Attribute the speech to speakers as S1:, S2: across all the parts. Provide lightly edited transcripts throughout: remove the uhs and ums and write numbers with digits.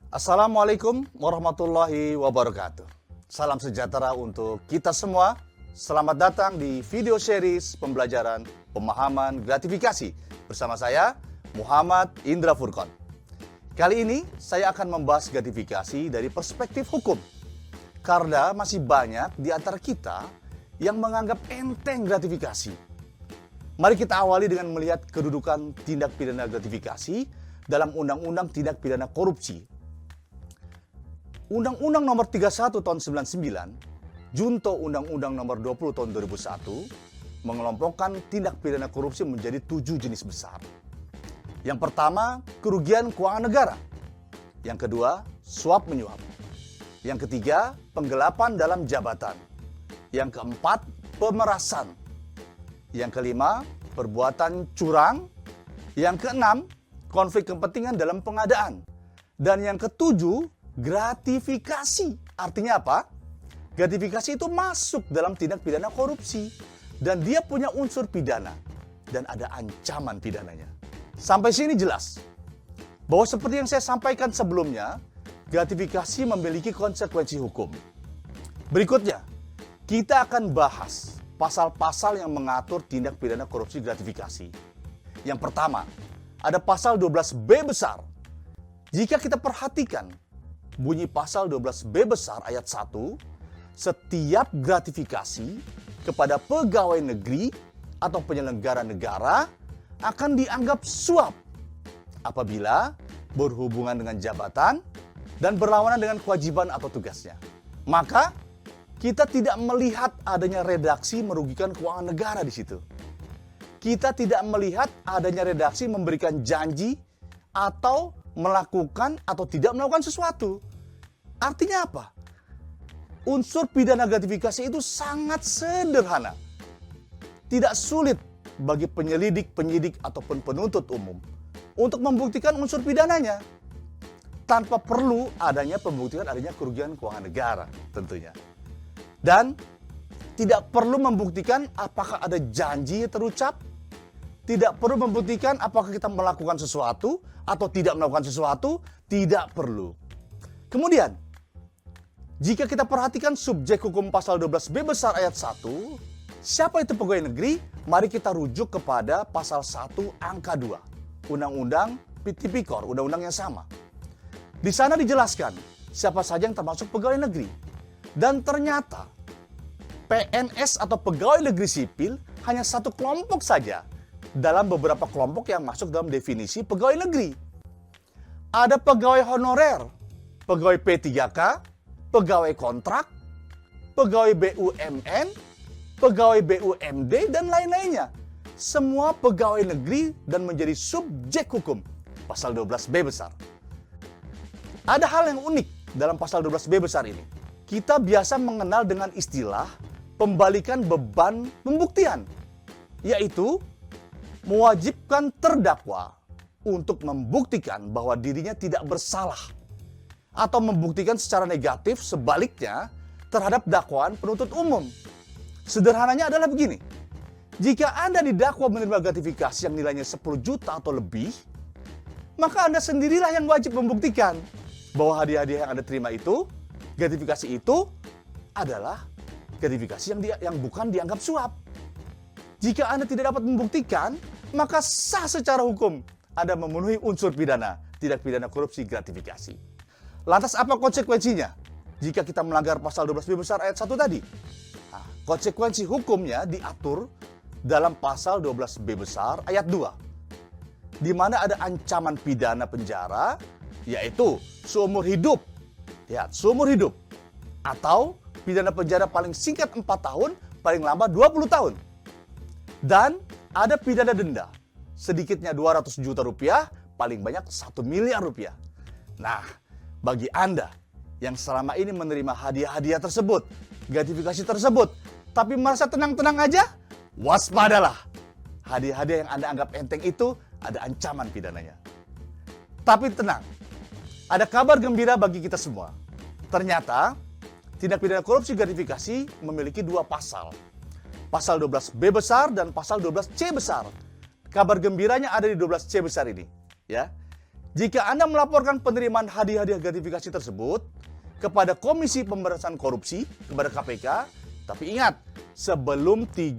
S1: Assalamualaikum warahmatullahi wabarakatuh. Salam sejahtera untuk kita semua. Selamat datang di video series pembelajaran pemahaman gratifikasi bersama saya, Muhammad Indra Furqon. Kali ini saya akan membahas gratifikasi dari perspektif hukum. Karena masih banyak di antara kita yang menganggap enteng gratifikasi. Mari kita awali dengan melihat kedudukan tindak pidana gratifikasi dalam Undang-Undang Tindak Pidana Korupsi. Undang-Undang Nomor 31 Tahun 99, Junto Undang-Undang Nomor 20 Tahun 2001, mengelompokkan tindak pidana korupsi menjadi 7 jenis besar. Yang pertama, kerugian keuangan negara. Yang kedua, suap menyuap. Yang ketiga, penggelapan dalam jabatan. Yang keempat, pemerasan. Yang kelima, perbuatan curang. Yang keenam, konflik kepentingan dalam pengadaan. Dan yang ketujuh, gratifikasi. Artinya apa? Gratifikasi itu masuk dalam tindak pidana korupsi. Dan dia punya unsur pidana. Dan ada ancaman pidananya. Sampai sini jelas. Bahwa seperti yang saya sampaikan sebelumnya, gratifikasi memiliki konsekuensi hukum. Berikutnya, kita akan bahas pasal-pasal yang mengatur tindak pidana korupsi gratifikasi. Yang pertama, ada pasal 12B besar. Jika kita perhatikan, bunyi pasal 12B besar ayat 1, setiap gratifikasi kepada pegawai negeri atau penyelenggara negara akan dianggap suap apabila berhubungan dengan jabatan dan berlawanan dengan kewajiban atau tugasnya. Maka kita tidak melihat adanya redaksi merugikan keuangan negara di situ. Kita tidak melihat adanya redaksi memberikan janji atau melakukan atau tidak melakukan sesuatu. Artinya apa? Unsur pidana gratifikasi itu sangat sederhana. Tidak sulit bagi penyelidik, penyidik, ataupun penuntut umum untuk membuktikan unsur pidananya. Tanpa perlu adanya pembuktian adanya kerugian keuangan negara tentunya. Dan tidak perlu membuktikan apakah ada janji terucap. Tidak perlu membuktikan apakah kita melakukan sesuatu atau tidak melakukan sesuatu. Tidak perlu. Kemudian, jika kita perhatikan subjek hukum pasal 12B besar ayat 1, siapa itu pegawai negeri? Mari kita rujuk kepada pasal 1 angka 2. Undang-Undang Tipikor, undang-undang yang sama. Di sana dijelaskan siapa saja yang termasuk pegawai negeri. Dan ternyata PNS atau pegawai negeri sipil hanya satu kelompok saja dalam beberapa kelompok yang masuk dalam definisi pegawai negeri. Ada pegawai honorer, pegawai P3K, pegawai kontrak, pegawai BUMN, pegawai BUMD, dan lain-lainnya. Semua pegawai negeri dan menjadi subjek hukum pasal 12B besar. Ada hal yang unik dalam pasal 12B besar ini. Kita biasa mengenal dengan istilah pembalikan beban pembuktian, yaitu mewajibkan terdakwa untuk membuktikan bahwa dirinya tidak bersalah atau membuktikan secara negatif sebaliknya terhadap dakwaan penuntut umum. Sederhananya adalah begini. Jika Anda didakwa menerima gratifikasi yang nilainya 10 juta atau lebih, maka Anda sendirilah yang wajib membuktikan bahwa hadiah-hadiah yang Anda terima itu, gratifikasi itu adalah gratifikasi yang bukan dianggap suap. Jika Anda tidak dapat membuktikan, maka sah secara hukum Anda memenuhi unsur pidana, tindak pidana korupsi gratifikasi. Lantas apa konsekuensinya jika kita melanggar pasal 12B besar ayat 1 tadi? Nah, konsekuensi hukumnya diatur dalam pasal 12B besar ayat 2. Di mana ada ancaman pidana penjara, yaitu seumur hidup. Ya, seumur hidup. Atau pidana penjara paling singkat 4 tahun, paling lama 20 tahun. Dan ada pidana denda, sedikitnya 200 juta rupiah, paling banyak 1 miliar rupiah. Nah, bagi Anda yang selama ini menerima hadiah-hadiah tersebut, gratifikasi tersebut, tapi merasa tenang-tenang aja, waspadalah. Hadiah-hadiah yang Anda anggap enteng itu ada ancaman pidananya. Tapi tenang, ada kabar gembira bagi kita semua. Ternyata, tindak pidana korupsi gratifikasi memiliki 2 pasal. Pasal 12B besar dan pasal 12C besar. Kabar gembiranya ada di 12C besar ini. Ya. Jika Anda melaporkan penerimaan hadiah-hadiah gratifikasi tersebut kepada Komisi Pemberantasan Korupsi, kepada KPK, tapi ingat, sebelum 30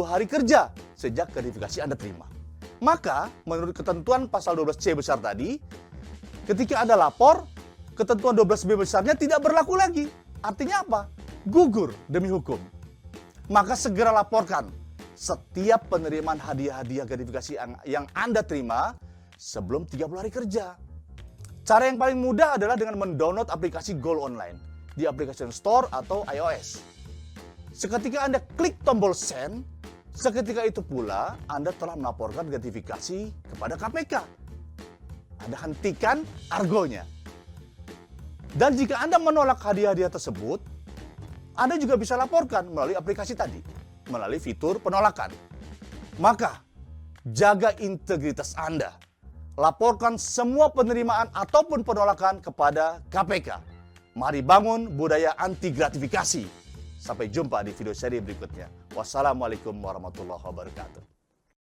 S1: hari kerja sejak gratifikasi Anda terima. Maka, menurut ketentuan pasal 12C besar tadi, ketika Anda lapor, ketentuan 12B besarnya tidak berlaku lagi. Artinya apa? Gugur demi hukum. Maka segera laporkan setiap penerimaan hadiah-hadiah gratifikasi yang Anda terima sebelum 30 hari kerja. Cara yang paling mudah adalah dengan mendownload aplikasi Goal Online di aplikasi Store atau iOS. Seketika Anda klik tombol send, seketika itu pula Anda telah melaporkan gratifikasi kepada KPK. Anda hentikan argonya. Dan jika Anda menolak hadiah-hadiah tersebut, Anda juga bisa laporkan melalui aplikasi tadi, melalui fitur penolakan. Maka, jaga integritas Anda. Laporkan semua penerimaan ataupun penolakan kepada KPK. Mari bangun budaya anti gratifikasi. Sampai jumpa di video seri berikutnya. Wassalamualaikum warahmatullahi wabarakatuh.